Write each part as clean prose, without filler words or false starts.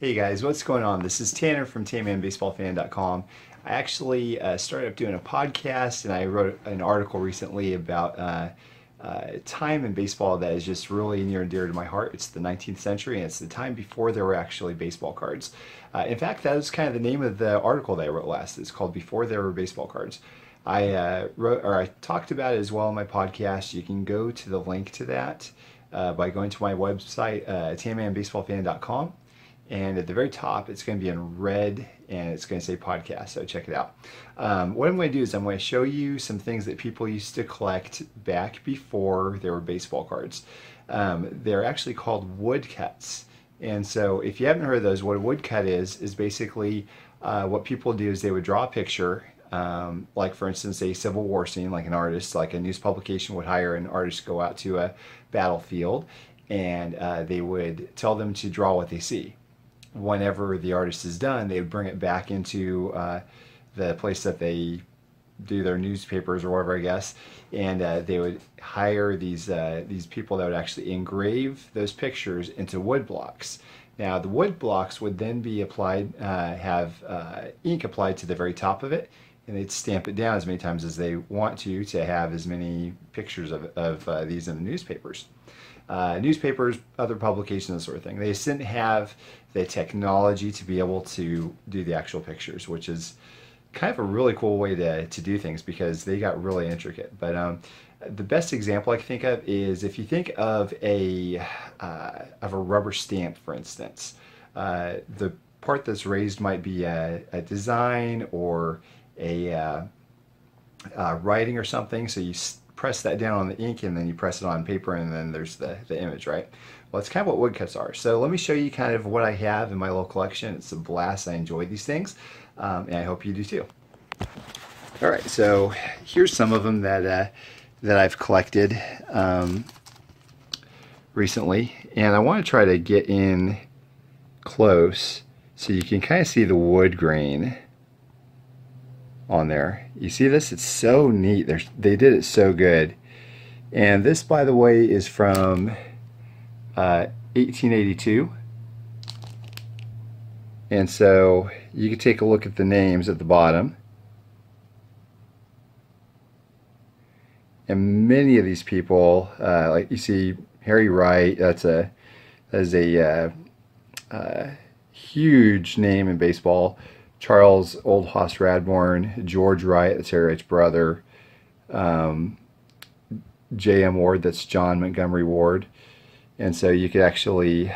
Hey guys, what's going on? This is Tanner from TanmanBaseballFan.com. I actually started up doing a podcast, and I wrote an article recently about time in baseball that is just really near and dear to my heart. It's the 19th century, and it's the time before there were actually baseball cards. In fact, that was kind of the name of the article that I wrote last. It's called "Before There Were Baseball Cards." I talked about it as well in my podcast. You can go to the link to that by going to my website, TanmanBaseballFan.com. And at the very top, it's going to be in red, and it's going to say podcast, so check it out. What I'm going to do is I'm going to show you some things that people used to collect back before there were baseball cards. They're actually called woodcuts. And so if you haven't heard of those, what a woodcut is basically what people do is they would draw a picture, like for instance a Civil War scene, like an artist, like a news publication would hire an artist to go out to a battlefield, and they would tell them to draw what they see. Whenever the artist is done, they would bring it back into the place that they do their newspapers or whatever, I guess, and they would hire these people that would actually engrave those pictures into wood blocks. Now, the wood blocks would then be applied, have ink applied to the very top of it, and they'd stamp it down as many times as they want to have as many pictures of these in the newspapers. Newspapers, other publications, that sort of thing. They just didn't have the technology to be able to do the actual pictures, which is kind of a really cool way to do things because they got really intricate. But the best example I can think of is if you think of a rubber stamp, for instance. The part that's raised might be a design or a writing or something. So you press that down on the ink, and then you press it on paper, and then there's the image, right? Well, it's kind of what woodcuts are. So let me show you kind of what I have in my little collection. It's a blast. I enjoy these things, and I hope you do too. All right, so here's some of them that I've collected recently, and I want to try to get in close so you can kind of see the wood grain on there. You see this? It's so neat. They did it so good. And this, by the way, is from 1882. And so you can take a look at the names at the bottom. And many of these people, like you see Harry Wright, that is a huge name in baseball. Charles Old Hoss Radbourn, George Wright, that's Harry Wright's brother, J.M. Ward, that's John Montgomery Ward. And so you could actually,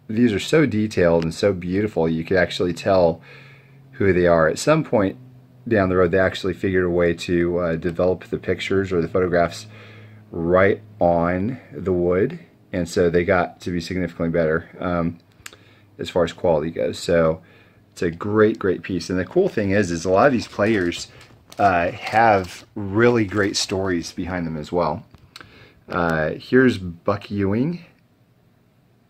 these are so detailed and so beautiful, you could actually tell who they are. At some point down the road, they actually figured a way to develop the pictures or the photographs right on the wood, and so they got to be significantly better as far as quality goes. So it's a great piece. And the cool thing is a lot of these players have really great stories behind them as well. Here's Buck Ewing.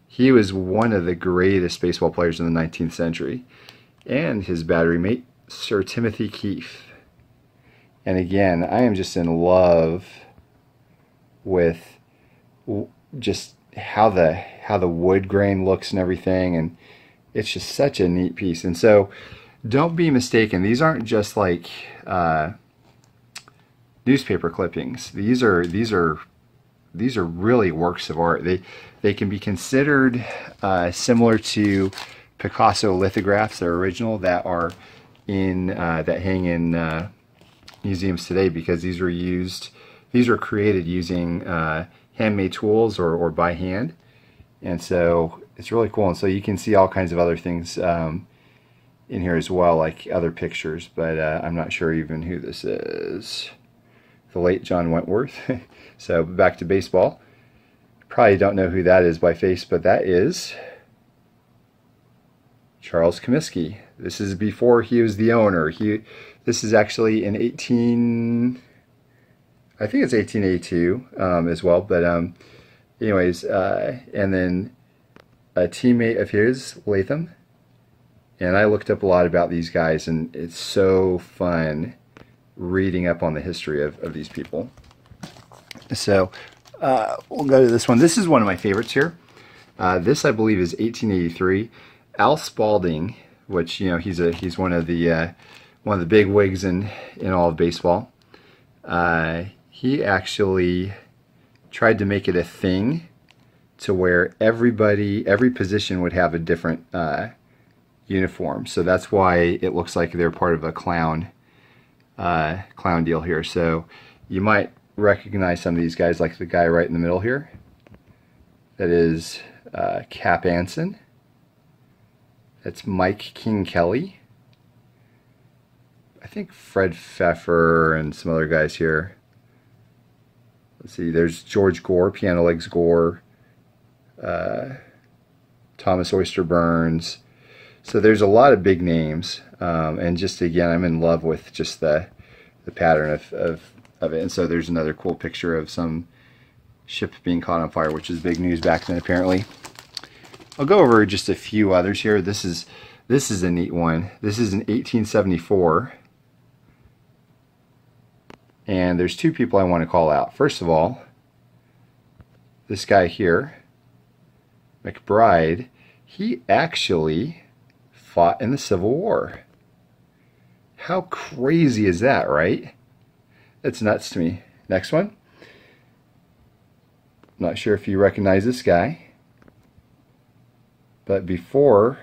He was one of the greatest baseball players in the 19th century. And his battery mate, Sir Timothy Keefe. And again, I am just in love with just how the wood grain looks and everything, and it's just such a neat piece. And so don't be mistaken, these aren't just like newspaper clippings. These are really works of art. They can be considered similar to Picasso lithographs, their original, that are in that hang in museums today, because these were created using handmade tools or by hand. And so it's really cool. And so you can see all kinds of other things in here as well, like other pictures, but I'm not sure even who this is. The late John Wentworth. So back to baseball. Probably don't know who that is by face, but that is Charles Comiskey. This is before he was the owner. This is actually in I think it's 1882 as well, but anyways, and then a teammate of his, Latham, and I looked up a lot about these guys, and it's so fun reading up on the history of these people. So we'll go to this one. This is one of my favorites here. This, I believe, is 1883. Al Spalding, which he's one of the big wigs in all of baseball. He actually tried to make it a thing to where every position would have a different uniform. So that's why it looks like they're part of a clown deal here. So you might recognize some of these guys, like the guy right in the middle here. That is Cap Anson. That's Mike King Kelly. I think Fred Pfeffer and some other guys here. Let's see, there's George Gore, Piano Legs Gore, Thomas Oyster Burns. So there's a lot of big names, and just again, I'm in love with just the pattern of it. And so there's another cool picture of some ship being caught on fire, which is big news back then apparently. I'll go over just a few others here. This is a neat one. This is in 1874. And there's two people I want to call out. First of all, this guy here, McBride, he actually fought in the Civil War. How crazy is that, right? That's nuts to me. Next one. Not sure if you recognize this guy, but before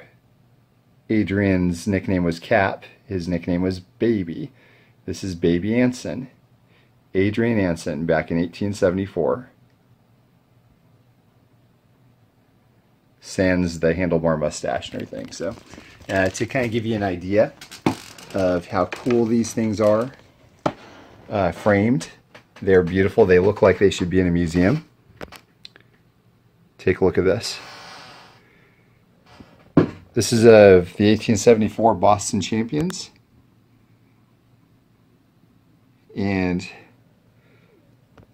Adrian's nickname was Cap, his nickname was Baby. This is Baby Anson. Adrian Anson, back in 1874. Sans the handlebar mustache and everything. So to kind of give you an idea of how cool these things are framed, they're beautiful. They look like they should be in a museum. Take a look at this. This is of the 1874 Boston Champions. And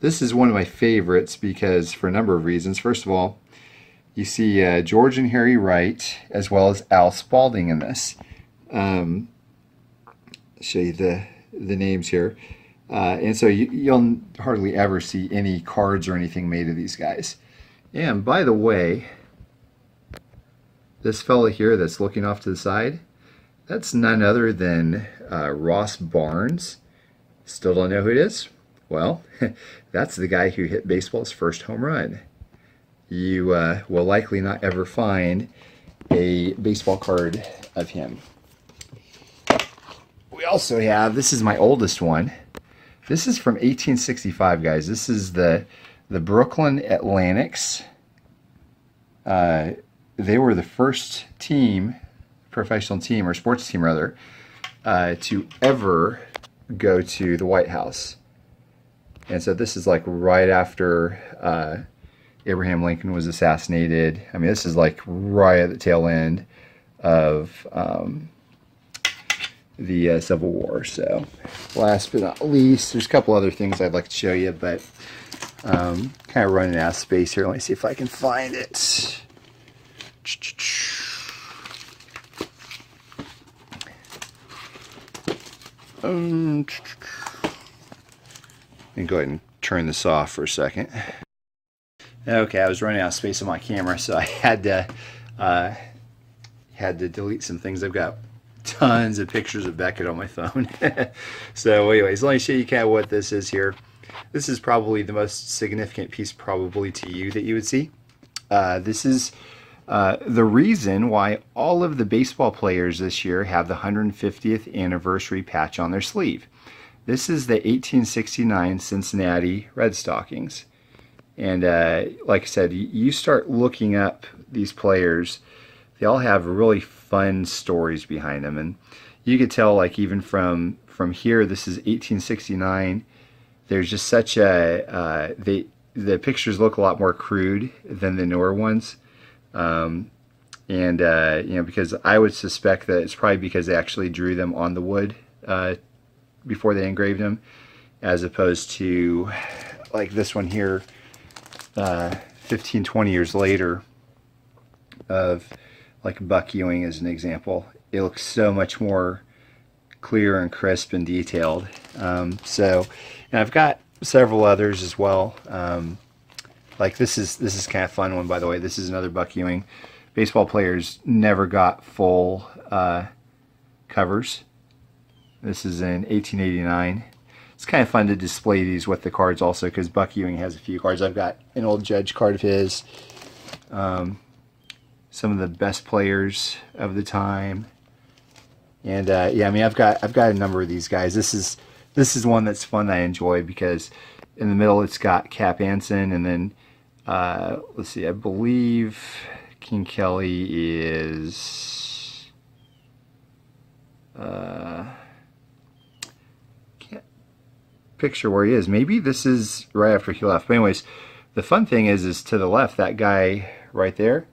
this is one of my favorites because for a number of reasons. First of all, you see George and Harry Wright as well as Al Spalding in this. I'll show you the names here. And so you'll hardly ever see any cards or anything made of these guys. And by the way, this fella here that's looking off to the side, that's none other than Ross Barnes. Still don't know who it is? Well, that's the guy who hit baseball's first home run. You will likely not ever find a baseball card of him. We also have, this is my oldest one. This is from 1865, guys. This is the Brooklyn Atlantics. They were the first team, professional team, or sports team rather, to ever go to the White House. And so this is like right after Abraham Lincoln was assassinated. I mean, this is like right at the tail end of the Civil War. So last but not least, there's a couple other things I'd like to show you, but kind of running out of space here. Let me see if I can find it. And go ahead and turn this off for a second. Okay, I was running out of space on my camera, so I had to delete some things. I've got tons of pictures of Beckett on my phone. So anyways, let me show you kind of what this is here. This is probably the most significant piece probably to you that you would see. This is the reason why all of the baseball players this year have the 150th anniversary patch on their sleeve. This is the 1869 Cincinnati Red Stockings. And like I said, you start looking up these players, they all have really fun stories behind them. And you could tell, like, even from here, this is 1869, there's just such a, the pictures look a lot more crude than the newer ones. Because I would suspect that it's probably because they actually drew them on the wood before they engraved them, as opposed to like this one here 15, 20 years later of like Buck Ewing as an example. It looks so much more clear and crisp and detailed. And I've got several others as well. Like this is kind of fun one, by the way. This is another Buck Ewing. baseball players never got full covers. This is in 1889. It's kind of fun to display these with the cards also, because Buck Ewing has a few cards. I've got an old Judge card of his. Some of the best players of the time. And yeah, I mean, I've got a number of these guys. This is one that's fun that I enjoy, because in the middle it's got Cap Anson, and then let's see, I believe King Kelly is can't picture where he is. Maybe this is right after he left. But anyways, the fun thing is to the left, that guy right there,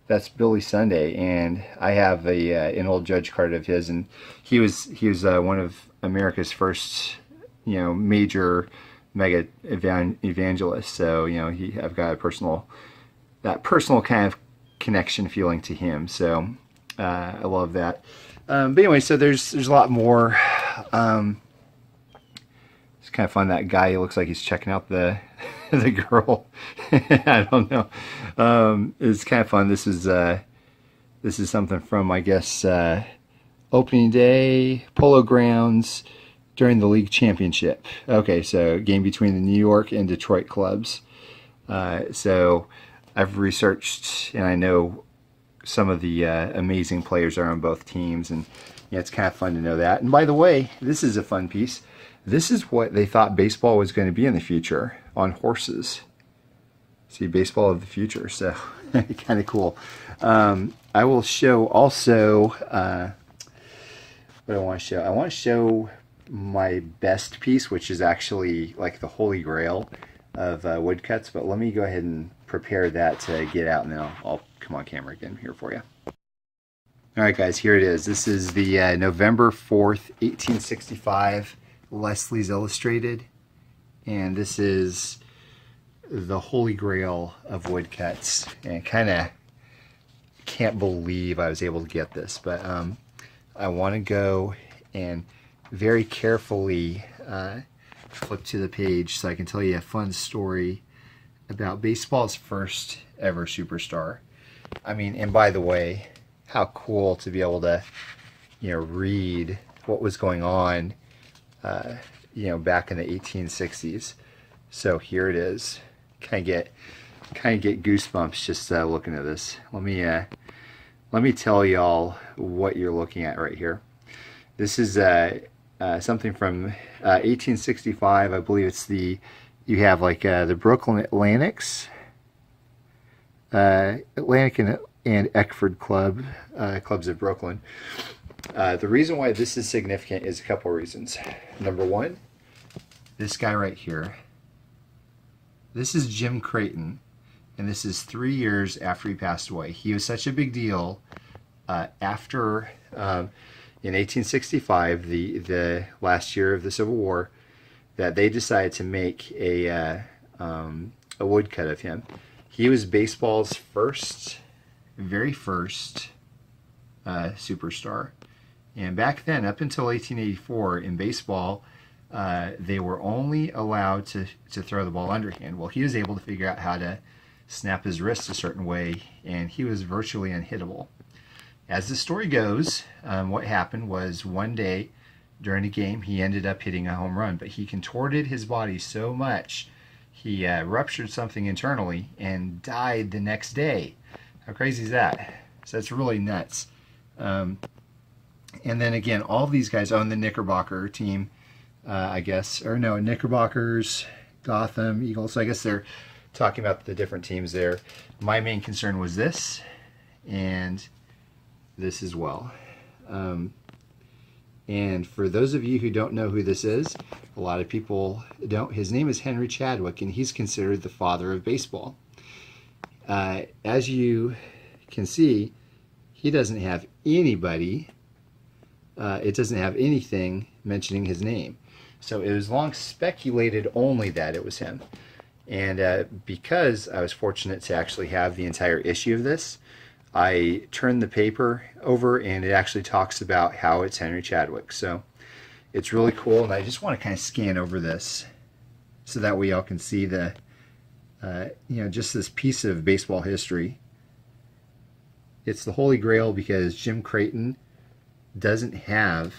that's Billy Sunday, and I have an old Judge card of his, and he was one of America's first, major mega evangelists. So I've got that personal kind of connection feeling to him. So I love that. But anyway, so there's a lot more. It's kind of fun. That guy, he looks like he's checking out the the girl. I don't know. It's kind of fun. This is something from, I guess, opening day, Polo Grounds during the league championship. Okay, so game between the New York and Detroit clubs. So I've researched, and I know some of the amazing players are on both teams, and it's kind of fun to know that. And by the way, this is a fun piece. This is what they thought baseball was going to be in the future, on horses. See, baseball of the future, so kind of cool. I will show also, what I want to show. I want to show my best piece, which is actually like the holy grail of woodcuts, but let me go ahead and prepare that to get out, and then I'll come on camera again here for you. Alright guys, here it is. This is the November 4th, 1865 Leslie's Illustrated, and this is the holy grail of woodcuts, and kind of can't believe I was able to get this, but I want to go and very carefully flip to the page so I can tell you a fun story about baseball's first ever superstar. I mean, and by the way, how cool to be able to read what was going on back in the 1860s. So here it is. Kind of get goosebumps just looking at this. Let me tell y'all what you're looking at right here. This is something from 1865. I believe it's you have like the Brooklyn Atlantics, Atlantic and Eckford clubs of Brooklyn. The reason why this is significant is a couple of reasons. Number one, this guy right here. This is Jim Creighton, and this is 3 years after he passed away. He was such a big deal after, in 1865, the last year of the Civil War, that they decided to make a woodcut of him. He was baseball's very first superstar. And back then, up until 1884, in baseball, they were only allowed to throw the ball underhand. Well, he was able to figure out how to snap his wrist a certain way, and he was virtually unhittable. As the story goes, what happened was one day during a game, he ended up hitting a home run, but he contorted his body so much, he ruptured something internally and died the next day. How crazy is that? So that's really nuts. And then again, all these guys own the Knickerbocker team, I guess, or no, Knickerbockers, Gotham, Eagles. So I guess they're talking about the different teams there. My main concern was this, and this as well. And for those of you who don't know who this is, a lot of people don't. His name is Henry Chadwick, and he's considered the father of baseball. As you can see, he doesn't have anybody, it doesn't have anything mentioning his name. So it was long speculated only that it was him. And because I was fortunate to actually have the entire issue of this, I turned the paper over and it actually talks about how it's Henry Chadwick. So it's really cool, and I just want to kind of scan over this so that way y'all can see the, just this piece of baseball history. It's the holy grail because Jim Creighton doesn't have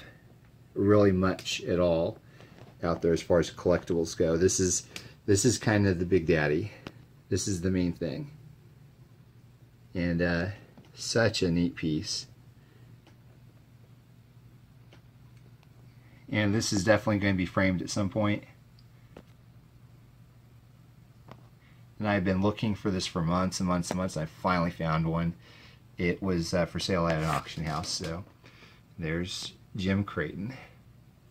really much at all out there as far as collectibles go. This is kind of the big daddy. This is the main thing. And such a neat piece. And this is definitely going to be framed at some point. And I've been looking for this for months and months and months. I finally found one. It was for sale at an auction house. So there's Jim Creighton.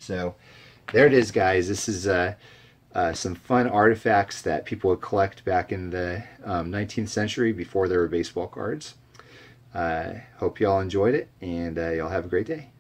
So there it is, guys. This is some fun artifacts that people would collect back in the 19th century before there were baseball cards. Hope you all enjoyed it, and y'all have a great day.